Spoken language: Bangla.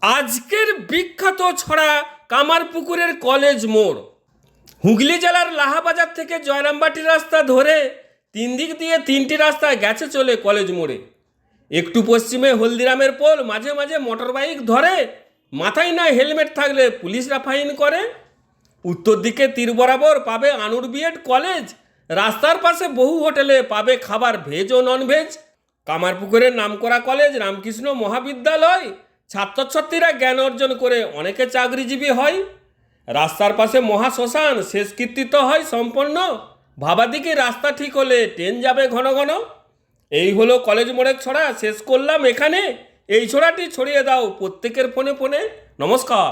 আজকের বিখ্যাত ছড়া কামারপুকুরের কলেজ মোড়। হুগলি জেলার লাহাবাজার থেকে জয়রামবাটির রাস্তা ধরে তিন দিক দিয়ে তিনটি রাস্তা গেছে চলে কলেজ মোড়ে। একটু পশ্চিমে হলদিরামের পোল, মাঝে মাঝে মোটর বাইক ধরে, মাথায় না হেলমেট থাকলে পুলিশরা ফাইন করে। উত্তর দিকে তীর বরাবর পাবে আনুর বিএড কলেজ, রাস্তার পাশে বহু হোটেলে পাবে খাবার ভেজ ও ননভেজ। কামারপুকুরের নামকরা কলেজ রামকৃষ্ণ মহাবিদ্যালয়, ছাত্রছাত্রীরা জ্ঞান অর্জন করে অনেকে চাকরিজীবী হয়। রাস্তার পাশে মহাশ্মশান, শেষকৃত্য হয় সম্পন্ন। ভাবাদিকে রাস্তা ঠিক হলে ট্রেন যাবে ঘন ঘন। এই হলো কলেজ মোড়ের ছড়া, শেষ করলাম এখানে। এই ছড়াটি ছড়িয়ে দাও প্রত্যেকের ফোনে ফোনে। নমস্কার।